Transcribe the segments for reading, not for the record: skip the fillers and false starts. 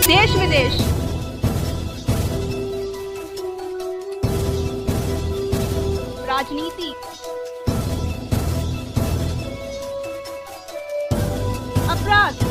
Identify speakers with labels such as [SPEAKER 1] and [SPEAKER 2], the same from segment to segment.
[SPEAKER 1] देश विदेश, राजनीति, अपराध,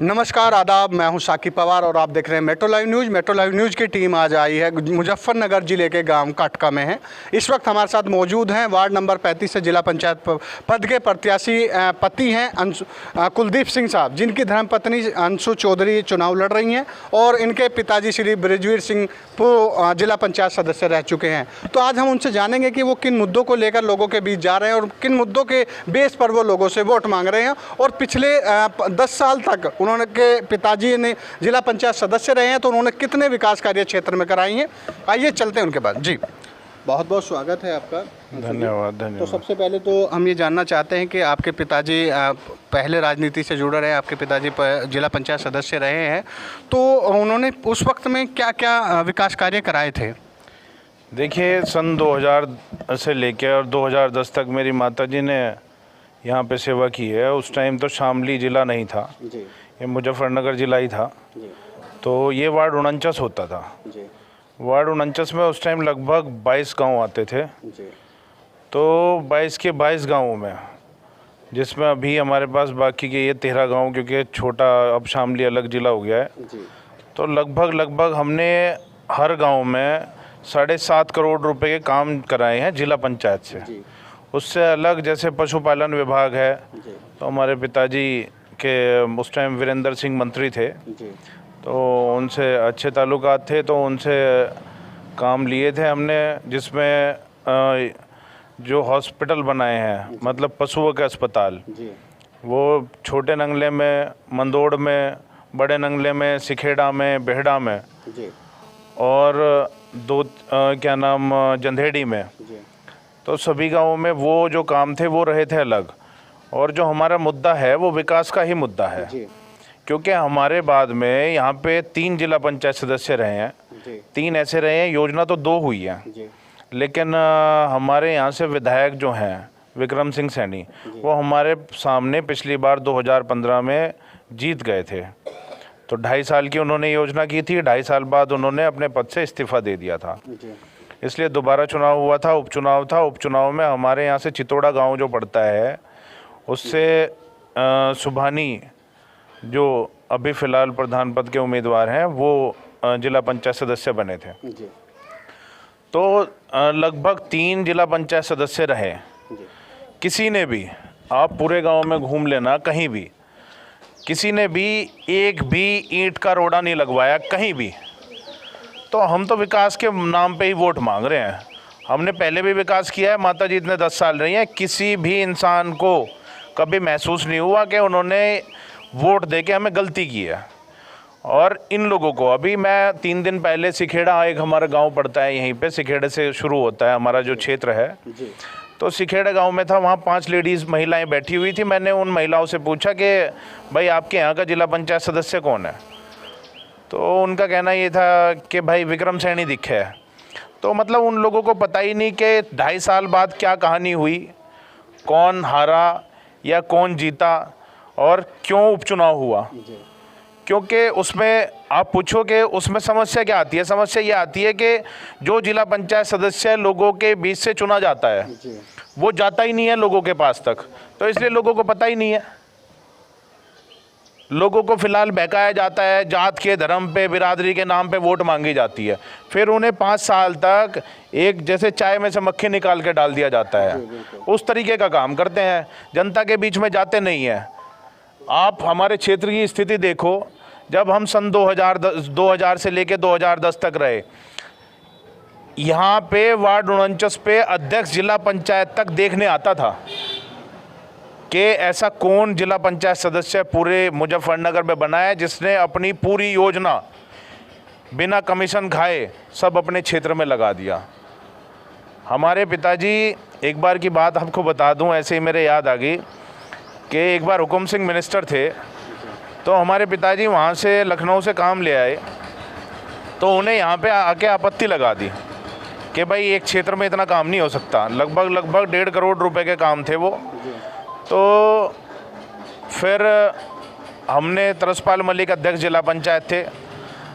[SPEAKER 2] नमस्कार, आदाब। मैं हूं साकिब पवार और आप देख रहे हैं metro live news. Metro live news की टीम आज आई है मुजफ्फरनगर ज़िले के गांव काटका में है। इस वक्त हमारे साथ मौजूद हैं वार्ड नंबर 35 से जिला पंचायत पद के प्रत्याशी पति हैं कुलदीप सिंह साहब, जिनकी धर्मपत्नी अंशु चौधरी चुनाव लड़ रही हैं और इनके पिताजी श्री बृजवीर सिंह जिला पंचायत सदस्य रह चुके हैं। तो आज हम उनसे जानेंगे कि वो किन मुद्दों को लेकर लोगों के बीच जा रहे हैं और किन मुद्दों के बेस पर वो लोगों से वोट मांग रहे हैं। और पिछले 10 साल तक उन्होंने के पिताजी ने जिला पंचायत सदस्य रहे हैं, तो उन्होंने कितने विकास कार्य क्षेत्र में कराई हैं। आइए चलते हैं उनके बाद। जी, बहुत बहुत स्वागत है आपका।
[SPEAKER 3] धन्यवाद।
[SPEAKER 2] तो सबसे पहले तो हम ये जानना चाहते हैं कि आपके पिताजी पहले राजनीति से जुड़े रहे, आपके पिताजी जिला पंचायत सदस्य रहे हैं, तो उन्होंने उस वक्त में क्या क्या विकास कार्य कराए थे?
[SPEAKER 3] देखिए, सन 2000 से लेकर और 2010 तक मेरी माताजी ने यहाँ पे सेवा की है। उस टाइम तो शामली ज़िला नहीं था, ये मुजफ्फरनगर ज़िला ही था। तो ये वार्ड 49 होता था। वार्ड 49 में उस टाइम लगभग 22 गांव आते थे। तो 22 के 22 गांवों में, जिसमें अभी हमारे पास बाकी के ये 13 गांव, क्योंकि छोटा अब शामली अलग ज़िला हो गया है, तो लगभग हमने हर गांव में 7.5 करोड़ रुपए के काम कराए हैं जिला पंचायत से। उससे अलग जैसे पशुपालन विभाग है, तो हमारे पिताजी के उस टाइम वीरेंद्र सिंह मंत्री थे, तो उनसे अच्छे ताल्लुकात थे, तो उनसे काम लिए थे हमने, जिसमें जो हॉस्पिटल बनाए हैं, मतलब पशुओं के अस्पताल, वो छोटे नंगले में, मंदोड़ में, बड़े नंगले में, सिखेड़ा में, बेहड़ा में और जंधेड़ी में। तो सभी गांवों में वो जो काम थे वो रहे थे अलग। और जो हमारा मुद्दा है वो विकास का ही मुद्दा है, क्योंकि हमारे बाद में यहाँ पे 3 जिला पंचायत सदस्य रहे हैं, 3 ऐसे रहे हैं, योजना तो 2 हुई है, लेकिन हमारे यहाँ से विधायक जो हैं विक्रम सिंह सैनी, वो हमारे सामने पिछली बार 2015 में जीत गए थे। तो 2.5 साल की उन्होंने योजना की थी, 2.5 साल बाद उन्होंने अपने पद से इस्तीफ़ा दे दिया था। इसलिए दोबारा चुनाव हुआ था, उपचुनाव था। उपचुनाव में हमारे यहाँ से चितौड़ा गाँव जो पड़ता है, उससे सुभानी जो अभी फ़िलहाल प्रधान पद के उम्मीदवार हैं, वो जिला पंचायत सदस्य बने थे। तो लगभग 3 जिला पंचायत सदस्य रहे। किसी ने भी, आप पूरे गांव में घूम लेना, कहीं भी किसी ने भी एक भी ईंट का रोड़ा नहीं लगवाया कहीं भी। तो हम तो विकास के नाम पे ही वोट मांग रहे हैं। हमने पहले भी विकास किया है, माताजी इतने 10 साल रही हैं, किसी भी इंसान को कभी महसूस नहीं हुआ कि उन्होंने वोट देके हमें गलती की है। और इन लोगों को, अभी मैं 3 दिन पहले सिखेड़ा, एक हमारा गांव पड़ता है यहीं पे, सिखेड़े से शुरू होता है हमारा जो क्षेत्र है, तो सिखेड़ा गांव में था। वहाँ 5 लेडीज़ महिलाएं बैठी हुई थी। मैंने उन महिलाओं से पूछा कि भाई आपके यहाँ का जिला पंचायत सदस्य कौन है? तो उनका कहना ये था कि भाई विक्रम सैनी दिखे है। तो मतलब उन लोगों को पता ही नहीं कि 2.5 साल बाद क्या कहानी हुई, कौन हारा या कौन जीता और क्यों उपचुनाव हुआ। क्योंकि उसमें आप पूछो कि उसमें समस्या क्या आती है। समस्या ये आती है कि जो जिला पंचायत सदस्य लोगों के बीच से चुना जाता है, वो जाता ही नहीं है लोगों के पास तक, तो इसलिए लोगों को पता ही नहीं है। लोगों को फिलहाल बहकाया जाता है, जात के, धर्म पे, बिरादरी के नाम पे वोट मांगी जाती है, फिर उन्हें 5 साल तक एक जैसे चाय में से मक्खी निकाल के डाल दिया जाता है। उस तरीके का काम करते हैं, जनता के बीच में जाते नहीं हैं। आप हमारे क्षेत्र की स्थिति देखो, जब हम सन 2000 से लेकर 2010 तक रहे, यहाँ पे वार्ड 49 पे अध्यक्ष जिला पंचायत तक देखने आता था कि ऐसा कौन जिला पंचायत सदस्य पूरे मुजफ्फरनगर में बना है जिसने अपनी पूरी योजना बिना कमीशन खाए सब अपने क्षेत्र में लगा दिया। हमारे पिताजी, एक बार की बात आपको बता दूं, ऐसे ही मेरे याद आ गई कि एक बार हुकुम सिंह मिनिस्टर थे, तो हमारे पिताजी वहाँ से लखनऊ से काम ले आए, तो उन्हें यहाँ पे आके आपत्ति लगा दी कि भाई एक क्षेत्र में इतना काम नहीं हो सकता। लगभग 1.5 करोड़ रुपए के काम थे वो। तो फिर हमने तरसपाल मलिक अध्यक्ष जिला पंचायत थे,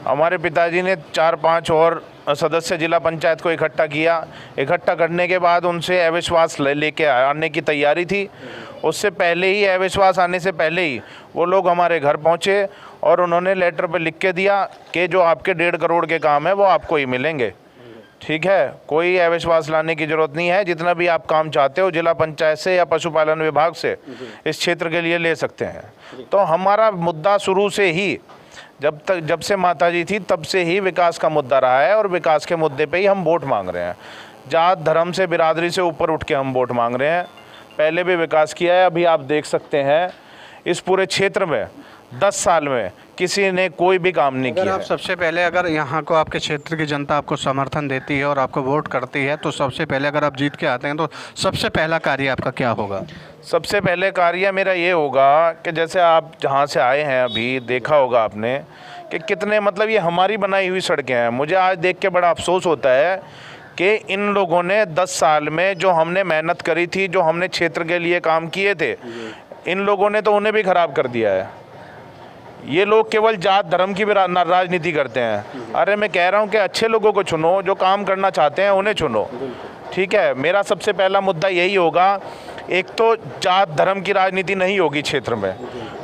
[SPEAKER 3] हमारे पिताजी ने 4-5 और सदस्य जिला पंचायत को इकट्ठा किया। इकट्ठा करने के बाद उनसे अविश्वास लेके आने की तैयारी थी। उससे पहले ही, अविश्वास आने से पहले ही वो लोग हमारे घर पहुंचे और उन्होंने लेटर पर लिख के दिया कि जो आपके 1.5 करोड़ के काम है वो आपको ही मिलेंगे। ठीक है, कोई अविश्वास लाने की ज़रूरत नहीं है। जितना भी आप काम चाहते हो जिला पंचायत से या पशुपालन विभाग से इस क्षेत्र के लिए ले सकते हैं। तो हमारा मुद्दा शुरू से ही, जब से माताजी थी तब से ही विकास का मुद्दा रहा है, और विकास के मुद्दे पे ही हम वोट मांग रहे हैं। जात धर्म से, बिरादरी से ऊपर उठ के हम वोट मांग रहे हैं। पहले भी विकास किया है। अभी आप देख सकते हैं इस पूरे क्षेत्र में 10 साल में किसी ने कोई भी काम नहीं किया।
[SPEAKER 2] आप सबसे पहले, अगर यहाँ को आपके क्षेत्र की जनता आपको समर्थन देती है और आपको वोट करती है, तो सबसे पहले अगर आप जीत के आते हैं तो सबसे पहला कार्य आपका क्या होगा?
[SPEAKER 3] सबसे पहले कार्य मेरा ये होगा कि जैसे आप जहाँ से आए हैं, अभी देखा होगा आपने कि कितने, मतलब ये हमारी बनाई हुई सड़कें हैं। मुझे आज देख के बड़ा अफसोस होता है कि इन लोगों ने 10 साल में जो हमने मेहनत करी थी, जो हमने क्षेत्र के लिए काम किए थे, इन लोगों ने तो उन्हें भी ख़राब कर दिया है। ये लोग केवल जात धर्म की भी राजनीति करते हैं। अरे मैं कह रहा हूँ कि अच्छे लोगों को चुनो, जो काम करना चाहते हैं उन्हें चुनो। ठीक है, मेरा सबसे पहला मुद्दा यही होगा। एक तो जात धर्म की राजनीति नहीं होगी क्षेत्र में।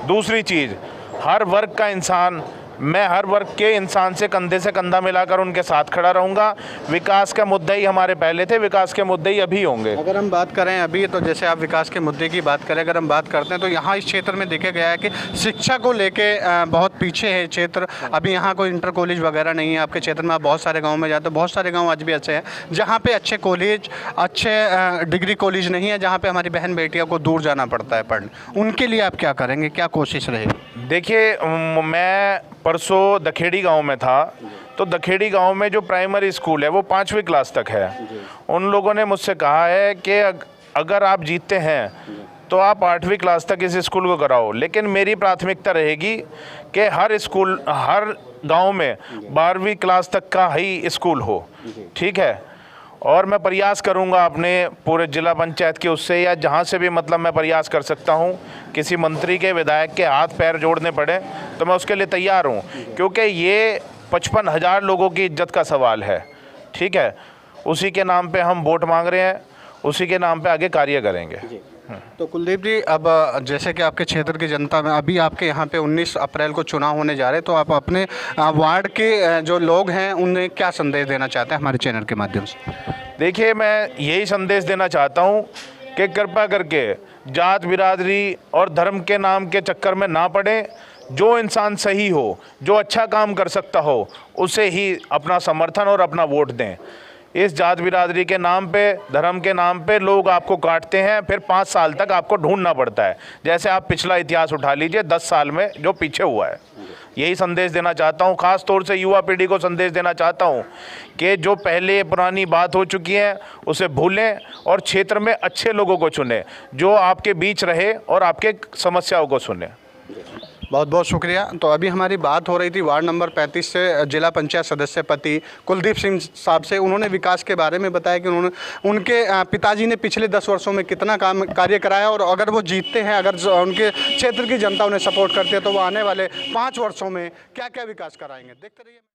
[SPEAKER 3] दूसरी चीज़, हर वर्ग का इंसान, मैं हर वर्ग के इंसान से कंधे से कंधा मिलाकर उनके साथ खड़ा रहूँगा। विकास का मुद्दे ही हमारे पहले थे, विकास के मुद्दे ही अभी होंगे।
[SPEAKER 2] अगर हम बात करें अभी, तो जैसे आप विकास के मुद्दे की बात करें, अगर हम बात करते हैं तो यहाँ इस क्षेत्र में देखा गया है कि शिक्षा को लेके बहुत पीछे है क्षेत्र। अभी यहाँ कोई इंटर कॉलेज वगैरह नहीं है। आपके क्षेत्र में आप बहुत सारे गाँव में जाते हो, बहुत सारे गाँव आज भी अच्छे हैं जहाँ पर अच्छे कॉलेज, अच्छे डिग्री कॉलेज नहीं है, जहाँ पर हमारी बहन बेटियों को दूर जाना पड़ता है पढ़ने। उनके लिए आप क्या करेंगे, क्या कोशिश रहेगी?
[SPEAKER 3] देखिए, मैं परसों दखेड़ी गांव में था, तो दखेड़ी गांव में जो प्राइमरी स्कूल है वो 5वीं क्लास तक है। उन लोगों ने मुझसे कहा है कि अगर आप जीतते हैं तो आप 8वीं क्लास तक इस स्कूल को कराओ, लेकिन मेरी प्राथमिकता रहेगी कि हर स्कूल, हर गांव में 12वीं क्लास तक का ही स्कूल हो। ठीक है, और मैं प्रयास करूंगा अपने पूरे जिला पंचायत के उससे, या जहां से भी मतलब मैं प्रयास कर सकता हूं, किसी मंत्री के, विधायक के हाथ पैर जोड़ने पड़े तो मैं उसके लिए तैयार हूं, क्योंकि ये 55,000 लोगों की इज्जत का सवाल है। ठीक है, उसी के नाम पे हम वोट मांग रहे हैं, उसी के नाम पे आगे कार्य करेंगे।
[SPEAKER 2] तो कुलदीप जी, अब जैसे कि आपके क्षेत्र की जनता में अभी आपके यहाँ पे 19 अप्रैल को चुनाव होने जा रहे हैं, तो आप अपने वार्ड के जो लोग हैं उन्हें क्या संदेश देना चाहते हैं हमारे चैनल के माध्यम से?
[SPEAKER 3] देखिए, मैं यही संदेश देना चाहता हूँ कि कृपा करके जात, बिरादरी और धर्म के नाम के चक्कर में ना पड़े। जो इंसान सही हो, जो अच्छा काम कर सकता हो, उसे ही अपना समर्थन और अपना वोट दें। इस जात बिरादरी के नाम पे, धर्म के नाम पे लोग आपको काटते हैं, फिर 5 साल तक आपको ढूंढना पड़ता है। जैसे आप पिछला इतिहास उठा लीजिए, 10 साल में जो पीछे हुआ है। यही संदेश देना चाहता हूँ, ख़ास तौर से युवा पीढ़ी को संदेश देना चाहता हूँ कि जो पहले पुरानी बात हो चुकी है उसे भूलें और क्षेत्र में अच्छे लोगों को चुनें, जो आपके बीच रहे और आपके समस्याओं को सुने।
[SPEAKER 2] बहुत बहुत शुक्रिया। तो अभी हमारी बात हो रही थी वार्ड नंबर 35 से जिला पंचायत सदस्य पति कुलदीप सिंह साहब से। उन्होंने विकास के बारे में बताया कि उनके पिताजी ने पिछले 10 वर्षों में कितना कार्य कराया, और अगर वो जीतते हैं, अगर उनके क्षेत्र की जनता उन्हें सपोर्ट करती है, तो वो आने वाले 5 वर्षों में क्या क्या विकास कराएंगे। देखते रहिए।